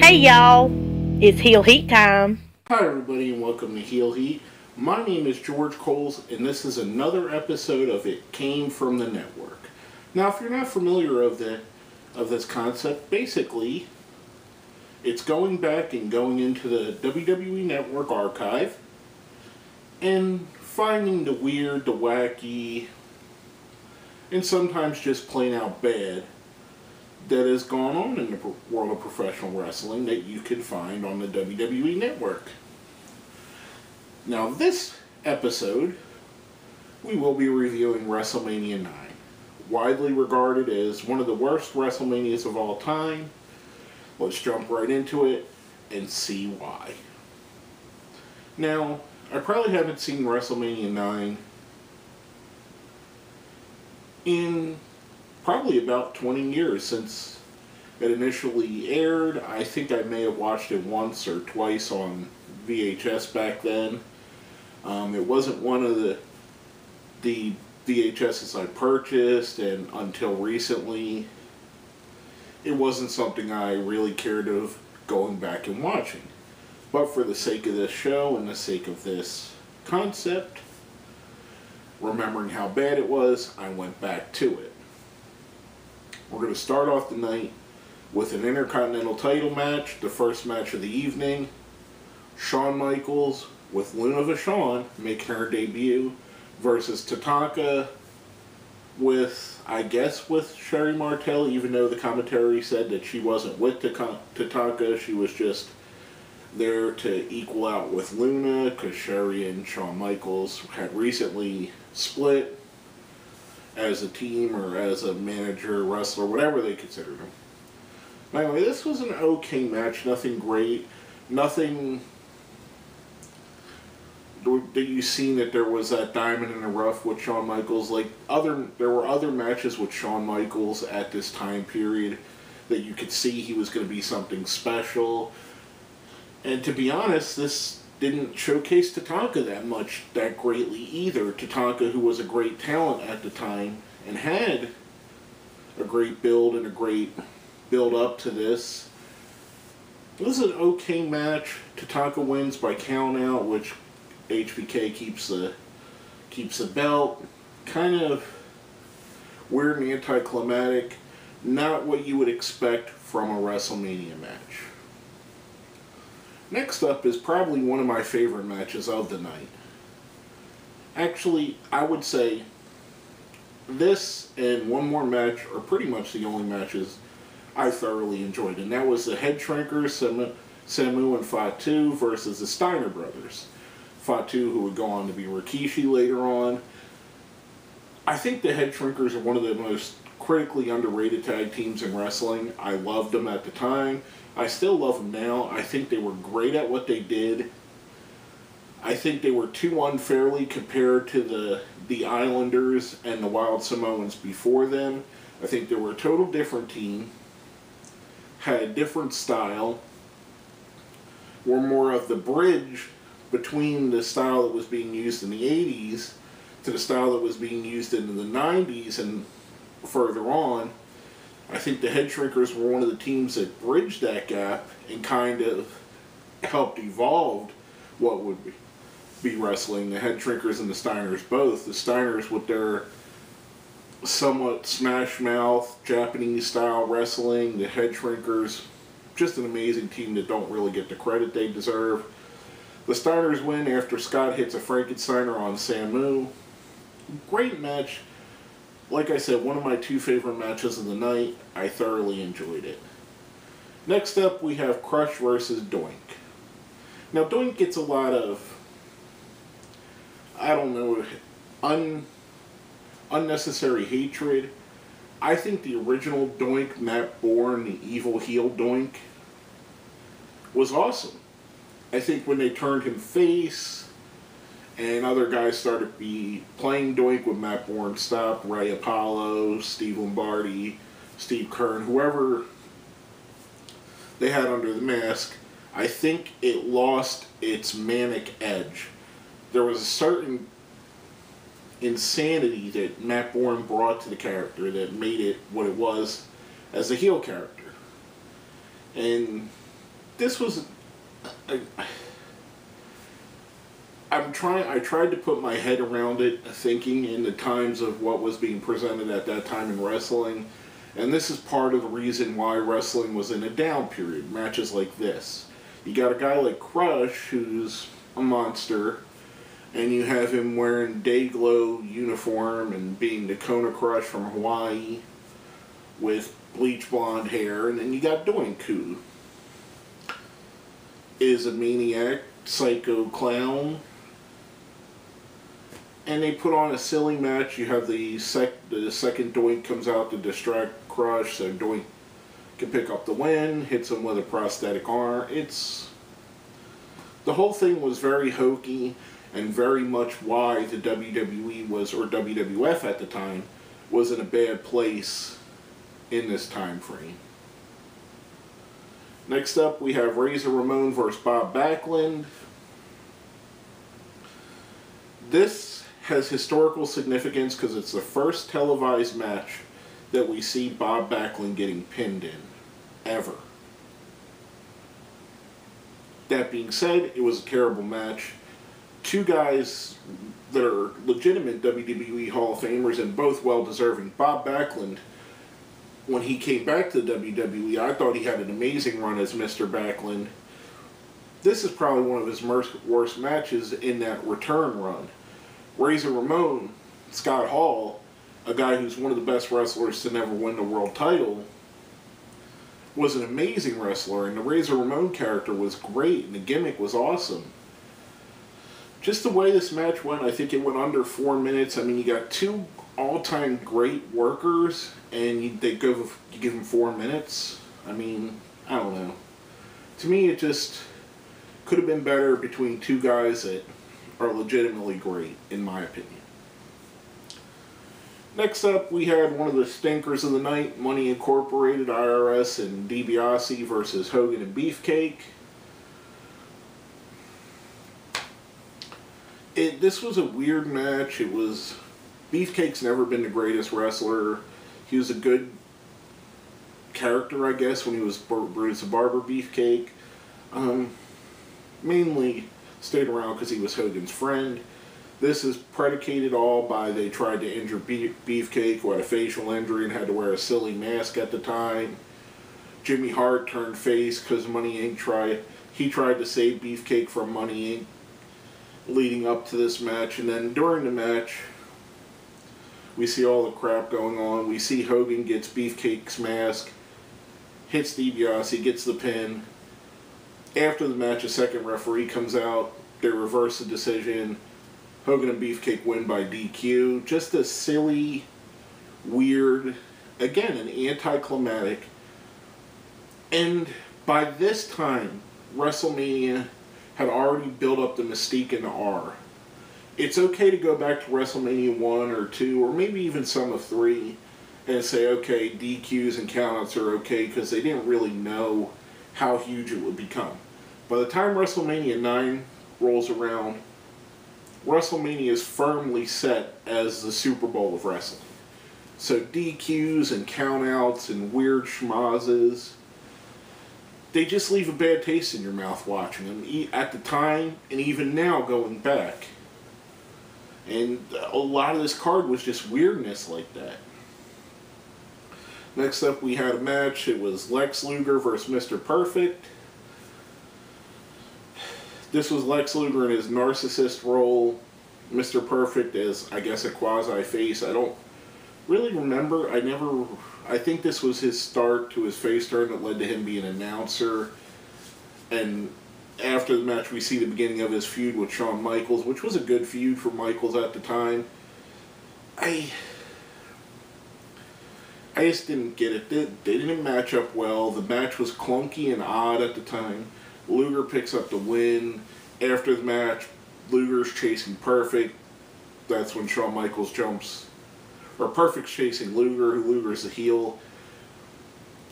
Hey y'all, it's Heel Heat time. Hi everybody and welcome to Heel Heat. My name is George Coles and this is another episode of It Came From the Network. Now if you're not familiar of this concept, basically it's going back and going into the WWE Network archive and finding the weird, the wacky, and sometimes just plain out bad that has gone on in the world of professional wrestling that you can find on the WWE Network. Now this episode, we will be reviewing WrestleMania IX, widely regarded as one of the worst WrestleManias of all time. Let's jump right into it and see why. Now, I probably haven't seen WrestleMania IX in probably about 20 years since it initially aired. I think I may have watched it once or twice on VHS back then. It wasn't one of the VHSs I purchased, and until recently, it wasn't something I really cared of going back and watching. But for the sake of this show and the sake of this concept, remembering how bad it was, I went back to it. We're going to start off the night with an Intercontinental title match, the first match of the evening. Shawn Michaels with Luna Vachon making her debut versus Tatanka with, I guess, with Sherry Martel, even though the commentary said that she wasn't with Tatanka, she was just there to equal out with Luna because Sherry and Shawn Michaels had recently split as a team or as a manager, wrestler, whatever they considered him. Anyway, this was an okay match, nothing great, nothing that you seen that there was that diamond in the rough with Shawn Michaels. There were other matches with Shawn Michaels at this time period that you could see he was going to be something special. And to be honest, this didn't showcase Tatanka that greatly either. Tatanka, who was a great talent at the time and had a great build and a great build up to this. This is an okay match. Tatanka wins by count out, which HBK keeps the belt. Kind of weird and anticlimactic. Not what you would expect from a WrestleMania match. Next up is probably one of my favorite matches of the night. Actually, I would say this and one more match are pretty much the only matches I thoroughly enjoyed, and that was the Head Shrinkers, Samu and Fatu versus the Steiner brothers. Fatu, who would go on to be Rikishi later on. I think the Head Shrinkers are one of the most critically underrated tag teams in wrestling. I loved them at the time. I still love them now. I think they were great at what they did. I think they were too unfairly compared to the Islanders and the Wild Samoans before them. I think they were a total different team, had a different style, were more of the bridge between the style that was being used in the 80s to the style that was being used in the 90s and further on. I think the Head Shrinkers were one of the teams that bridged that gap and kind of helped evolve what would be wrestling. The Head Shrinkers and the Steiners both. The Steiners with their somewhat smash mouth Japanese style wrestling. The Head Shrinkers, just an amazing team that don't really get the credit they deserve. The Steiners win after Scott hits a Frankensteiner on Samu. Great match. Like I said, one of my two favorite matches of the night. I thoroughly enjoyed it. Next up, we have Crush versus Doink. Now, Doink gets a lot of, I don't know, unnecessary hatred. I think the original Doink, Matt Bourne, the evil heel Doink, was awesome. I think when they turned him face and other guys started playing Doink with Matt Bourne stopped, Ray Apollo, Steve Lombardi, Steve Kern, whoever they had under the mask, I think it lost its manic edge. There was a certain insanity that Matt Bourne brought to the character that made it what it was as a heel character. And this was... I tried to put my head around it, thinking in the times of what was being presented at that time in wrestling, and this is part of the reason why wrestling was in a down period. Matches like this. You got a guy like Crush, who's a monster, and you have him wearing Dayglow uniform and being the Kona Crush from Hawaii with bleach blonde hair, and then you got Doinku, is a maniac, psycho clown. And they put on a silly match. You have the second Doink comes out to distract Crush, so Doink can pick up the win, hits him with a prosthetic arm. The whole thing was very hokey, and very much why the WWE was, or WWF at the time, was in a bad place in this time frame. Next up, we have Razor Ramon versus Bob Backlund. This has historical significance because it's the first televised match that we see Bob Backlund getting pinned in, ever. That being said, it was a terrible match. Two guys that are legitimate WWE Hall of Famers and both well-deserving. Bob Backlund, when he came back to the WWE, I thought he had an amazing run as Mr. Backlund. This is probably one of his worst matches in that return run. Razor Ramon, Scott Hall, a guy who's one of the best wrestlers to never win the world title, was an amazing wrestler, and the Razor Ramon character was great, and the gimmick was awesome. Just the way this match went, I think it went under 4 minutes. I mean, you got two all-time great workers, and you give them 4 minutes. I mean, I don't know. To me, it just could have been better between two guys that are legitimately great, in my opinion. Next up, we had one of the stinkers of the night, Money Incorporated, IRS, and DiBiase versus Hogan and Beefcake. This was a weird match. Beefcake's never been the greatest wrestler. He was a good character, I guess, when he was Brutus the Barber Beefcake. Mainly stayed around because he was Hogan's friend. This is predicated all by they tried to injure Beefcake, who had a facial injury and had to wear a silly mask at the time. Jimmy Hart turned face because Money Inc. tried to save Beefcake from Money Inc. leading up to this match, and then during the match we see all the crap going on. We see Hogan gets Beefcake's mask, hits DiBiase, gets the pin. After the match, a second referee comes out. They reverse the decision. Hogan and Beefcake win by DQ. Just a silly, weird, again, an anticlimactic. And by this time, WrestleMania had already built up the mystique in the R. It's okay to go back to WrestleMania 1 or 2, or maybe even some of 3, and say, okay, DQs and countouts are okay, because they didn't really know how huge it would become. By the time WrestleMania 9 rolls around, WrestleMania is firmly set as the Super Bowl of wrestling. So DQs and countouts and weird schmazzes, they just leave a bad taste in your mouth watching them at the time and even now going back. And a lot of this card was just weirdness like that. Next up, we had a match. It was Lex Luger versus Mr. Perfect. This was Lex Luger in his narcissist role. Mr. Perfect as, I guess, a quasi-face. I don't really remember. I think this was his start to his face turn that led to him being an announcer. And after the match, we see the beginning of his feud with Shawn Michaels, which was a good feud for Michaels at the time. I just didn't get it. They didn't match up well. The match was clunky and odd at the time. Luger picks up the win. After the match, Luger's chasing Perfect. That's when Shawn Michaels jumps. Or Perfect's chasing Luger. Luger's the heel.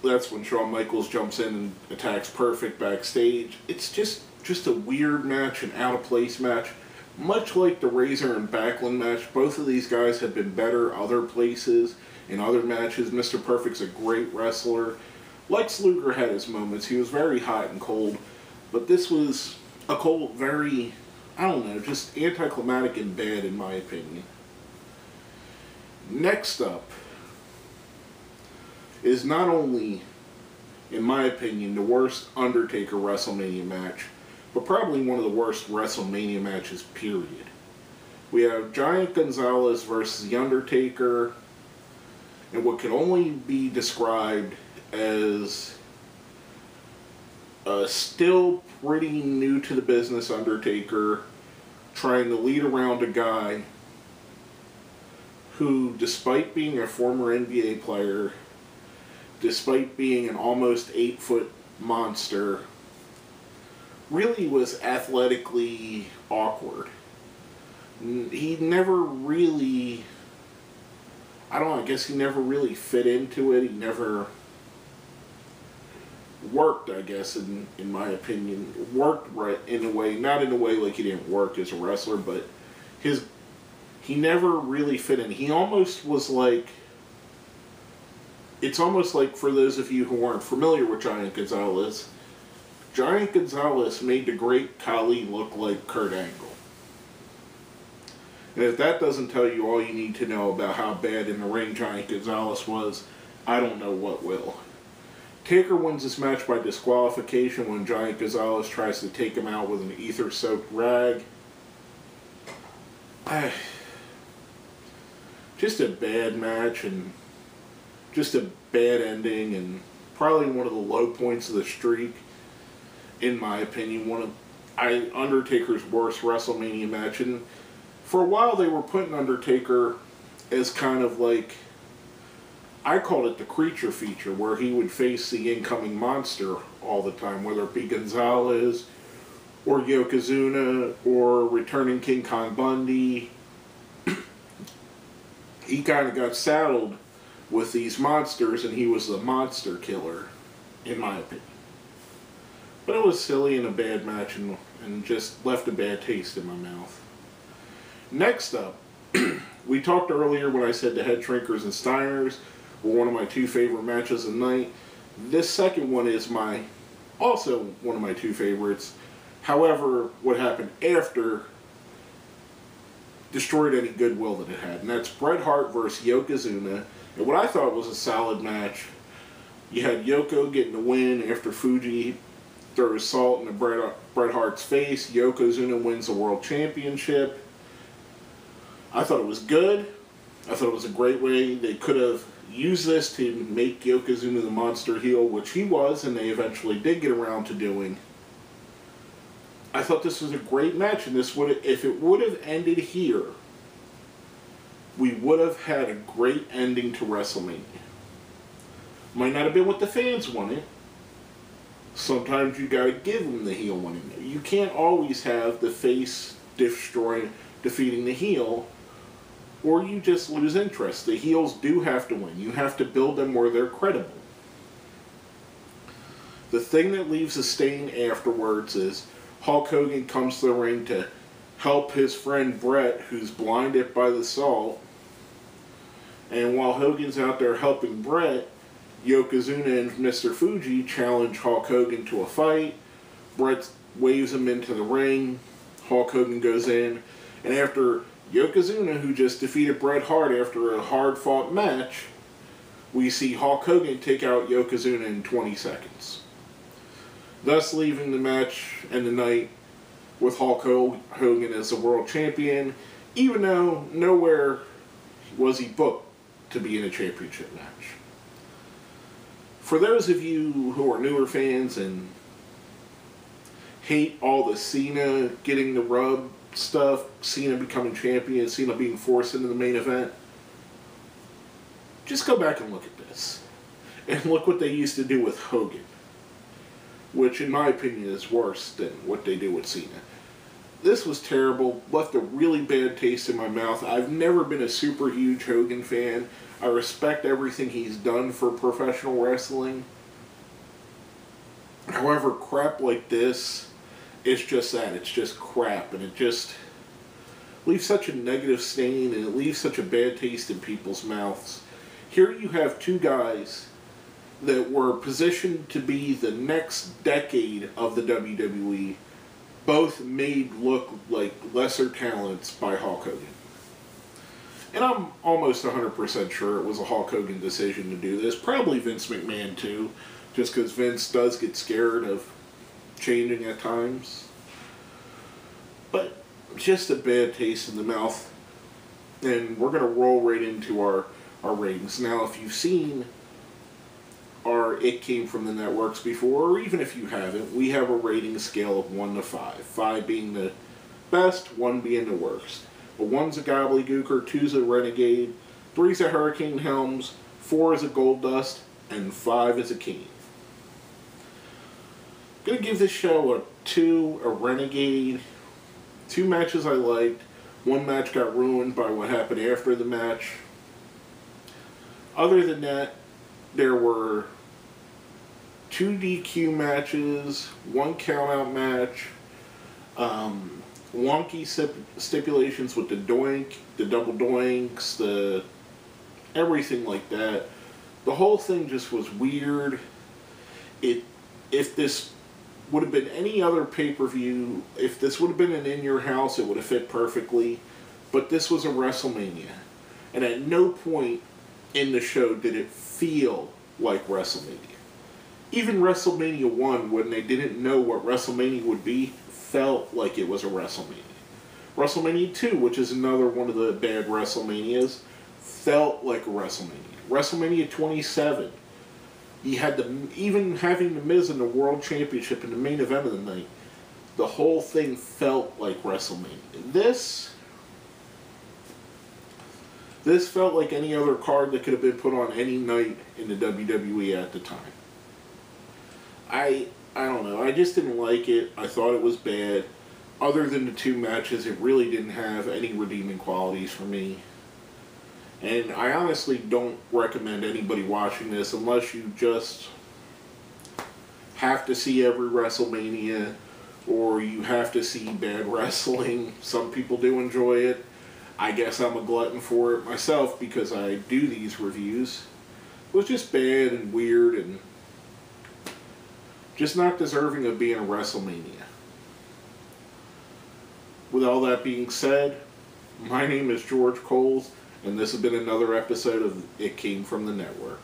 That's when Shawn Michaels jumps in and attacks Perfect backstage. It's just a weird match, an out-of-place match. Much like the Razor and Backlund match, both of these guys have been better other places, in other matches. Mr. Perfect's a great wrestler. Lex Luger had his moments. He was very hot and cold. But this was a cold, very, I don't know, just anticlimactic and bad in my opinion. Next up is not only, in my opinion, the worst Undertaker WrestleMania match, but probably one of the worst WrestleMania matches, period. We have Giant Gonzalez versus The Undertaker, and what can only be described as a still pretty new to the business Undertaker trying to lead around a guy who, despite being a former NBA player, despite being an almost 8-foot monster, really was athletically awkward. He never really, I don't know, I guess he never really fit into it. He never worked, I guess, in my opinion. Worked right in a way, not in a way like he didn't work as a wrestler, but he never really fit in. He almost was like, it's almost like, for those of you who aren't familiar with Giant Gonzalez made the great Khali look like Kurt Angle. And if that doesn't tell you all you need to know about how bad in the ring Giant Gonzalez was, I don't know what will. Taker wins this match by disqualification when Giant Gonzalez tries to take him out with an ether-soaked rag. Just a bad match, and just a bad ending, and probably one of the low points of the streak, in my opinion. One of Undertaker's worst WrestleMania match. And for a while they were putting Undertaker as kind of like, I called it the creature feature, where he would face the incoming monster all the time, whether it be Gonzalez or Yokozuna or returning King Kong Bundy. He kind of got saddled with these monsters, and he was the monster killer, in my opinion. But it was silly and a bad match, and just left a bad taste in my mouth. Next up, we talked earlier when I said the Head Shrinkers and Steiners were one of my two favorite matches of the night. This second one is also one of my two favorites. However, what happened after destroyed any goodwill that it had. And that's Bret Hart versus Yokozuna. And what I thought was a solid match. You had Yoko getting the win after Fuji throws salt in Bret Hart's face. Yokozuna wins the World Championship. I thought it was good. I thought it was a great way. They could have used this to make Yokozuna the monster heel, which he was, and they eventually did get around to doing. I thought this was a great match, and this would, if it would have ended here, we would have had a great ending to WrestleMania. Might not have been what the fans wanted. Sometimes you gotta give them the heel winning. You can't always have the face defeating the heel, or you just lose interest. The heels do have to win. You have to build them where they're credible. The thing that leaves a stain afterwards is Hulk Hogan comes to the ring to help his friend Bret, who's blinded by the salt. And while Hogan's out there helping Bret, Yokozuna and Mr. Fuji challenge Hulk Hogan to a fight. Bret waves him into the ring. Hulk Hogan goes in. And after Yokozuna, who just defeated Bret Hart after a hard-fought match, we see Hulk Hogan take out Yokozuna in 20 seconds. Thus leaving the match and the night with Hulk Hogan as the world champion, even though nowhere was he booked to be in a championship match. For those of you who are newer fans and hate all the Cena getting the rub stuff, Cena becoming champion, Cena being forced into the main event, just go back and look at this. And look what they used to do with Hogan, which in my opinion is worse than what they do with Cena. This was terrible, left a really bad taste in my mouth. I've never been a super huge Hogan fan. I respect everything he's done for professional wrestling. However, crap like this, it's just that. It's just crap, and it just leaves such a negative stain, and it leaves such a bad taste in people's mouths. Here you have two guys that were positioned to be the next decade of the WWE, both made look like lesser talents by Hulk Hogan. And I'm almost 100% sure it was a Hulk Hogan decision to do this. Probably Vince McMahon too, just because Vince does get scared of changing at times. But just a bad taste in the mouth. And we're going to roll right into our ratings. Now, if you've seen our It Came From The Networks before, or even if you haven't, we have a rating scale of 1 to 5. 5 being the best, 1 being the worst. But 1's a gobbledygooker, 2's a renegade, 3's a Hurricane Helms, 4 is a Gold Dust, and 5 is a King. I'm going to give this show a 2, a renegade. 2 matches I liked. 1 match got ruined by what happened after the match. Other than that, there were 2 DQ matches, 1 countout match, wonky stipulations with the doink, the double doinks, the everything like that. The whole thing just was weird. If this would have been any other pay-per-view, if this would have been an In Your House, it would have fit perfectly. But this was a WrestleMania. And at no point in the show did it feel like WrestleMania. Even WrestleMania 1, when they didn't know what WrestleMania would be, felt like it was a WrestleMania. WrestleMania 2, which is another one of the bad WrestleManias, felt like a WrestleMania. WrestleMania 27, you had even having The Miz in the World Championship in the main event of the night, the whole thing felt like WrestleMania. This felt like any other card that could have been put on any night in the WWE at the time. I don't know. I just didn't like it. I thought it was bad. Other than the 2 matches, it really didn't have any redeeming qualities for me. And I honestly don't recommend anybody watching this unless you just have to see every WrestleMania or you have to see bad wrestling. Some people do enjoy it. I guess I'm a glutton for it myself because I do these reviews. It was just bad and weird and just not deserving of being a WrestleMania. With all that being said, my name is George Coles, and this has been another episode of It Came From The Network.